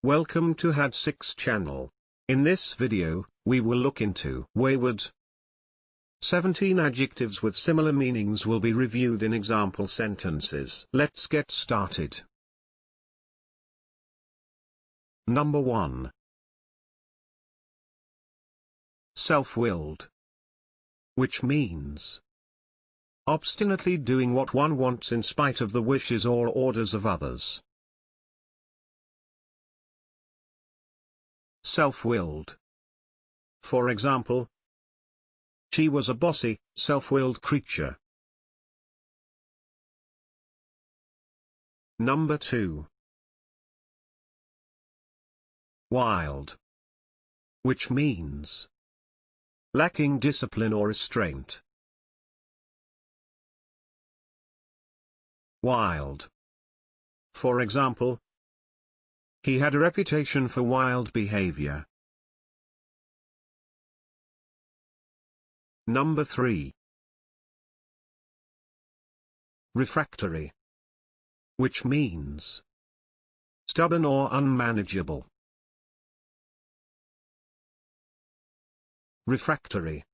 Welcome to had6 channel. In this video, we will look into wayward. 17 adjectives with similar meanings will be reviewed in example sentences. Let's get started. Number 1. Self-willed. Which means obstinately doing what one wants in spite of the wishes or orders of others. Self-willed. For example, she was a bossy, self-willed creature. Number 2. Wild. Which means lacking discipline or restraint. Wild. For example, he had a reputation for wild behavior. Number 3. Refractory. Which means stubborn or unmanageable. Refractory.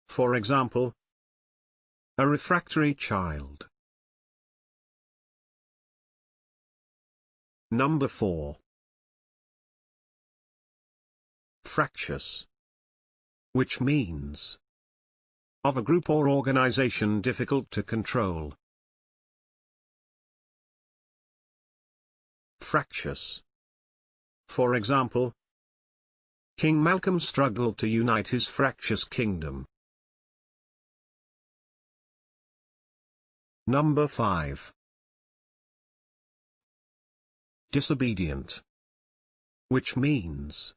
For example, a refractory child. Number 4. Fractious. Which means of a group or organization difficult to control. Fractious. For example, King Malcolm struggled to unite his fractious kingdom. Number 5. Disobedient. Which means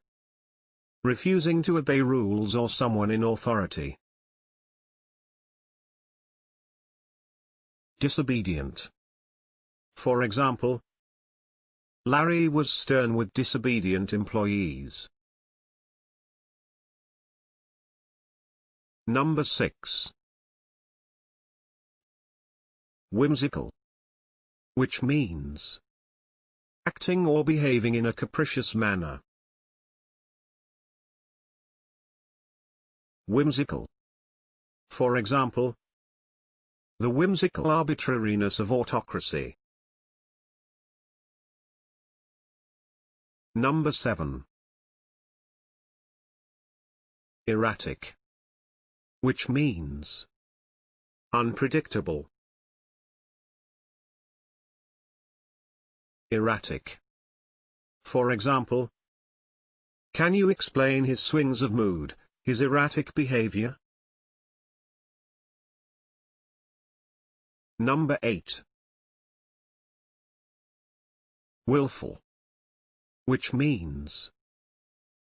refusing to obey rules or someone in authority. Disobedient. For example, Larry was stern with disobedient employees. Number 6. Whimsical. Which means acting or behaving in a capricious manner. Whimsical. For example, the whimsical arbitrariness of autocracy. Number 7. Erratic. Which means unpredictable. Erratic. For example, can you explain his swings of mood, his erratic behavior? Number 8. Willful. Which means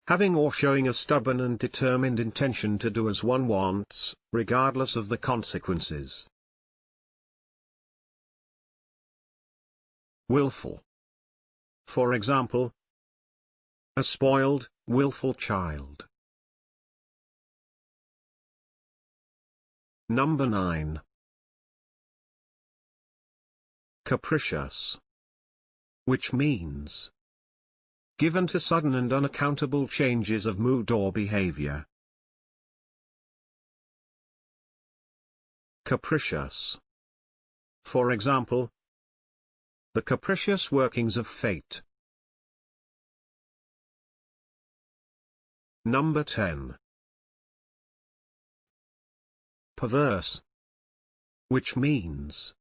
having or showing a stubborn and determined intention to do as one wants, regardless of the consequences. Willful. For example, a spoiled, willful child. Number 9. Capricious. Which means given to sudden and unaccountable changes of mood or behavior. Capricious. For example, the capricious workings of fate. Number 10. Perverse. Which means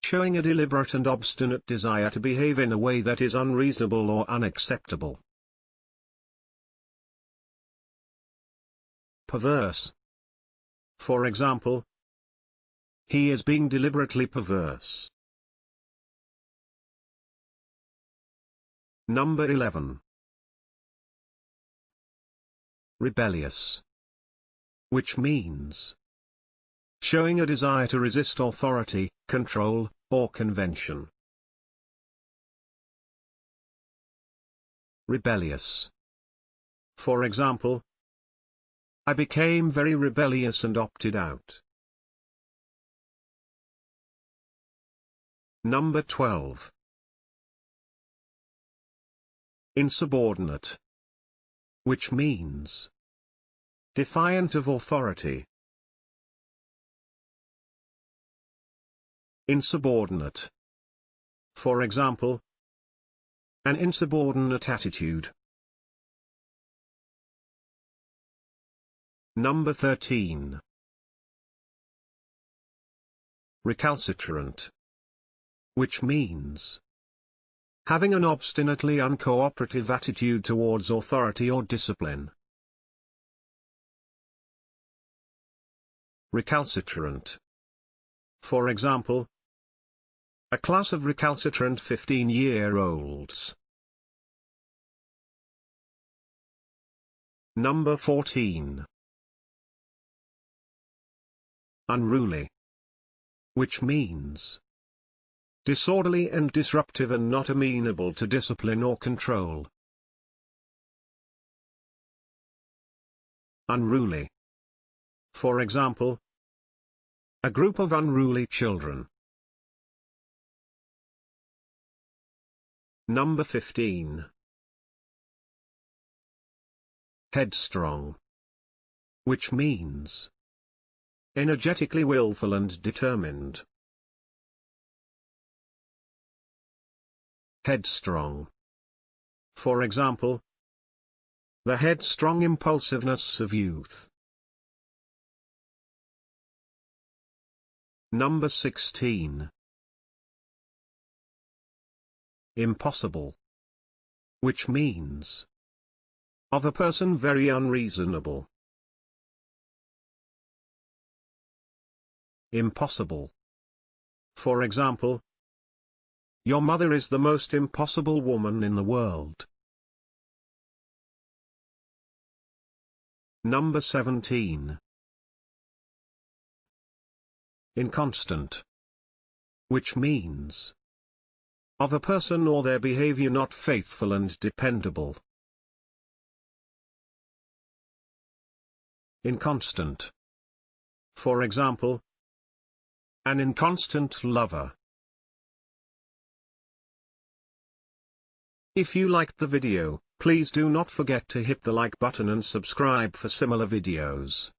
showing a deliberate and obstinate desire to behave in a way that is unreasonable or unacceptable. Perverse. For example, he is being deliberately perverse. Number 11. Rebellious. Which means showing a desire to resist authority, control, or convention. Rebellious. For example, I became very rebellious and opted out. Number 12. Insubordinate, which means defiant of authority. Insubordinate. For example, an insubordinate attitude. Number 13. Recalcitrant, which means having an obstinately uncooperative attitude towards authority or discipline. Recalcitrant. For example, a class of recalcitrant 15-year-olds. Number 14. Unruly, which means disorderly and disruptive and not amenable to discipline or control. Unruly. For example, a group of unruly children. Number 15. Headstrong, which means energetically willful and determined. Headstrong. For example, the headstrong impulsiveness of youth. Number 16. Impossible, which means of a person very unreasonable. Impossible. For example, your mother is the most impossible woman in the world. Number 17. Inconstant, which means of a person or their behavior not faithful and dependable. Inconstant. For example, an inconstant lover. If you liked the video, please do not forget to hit the like button and subscribe for similar videos.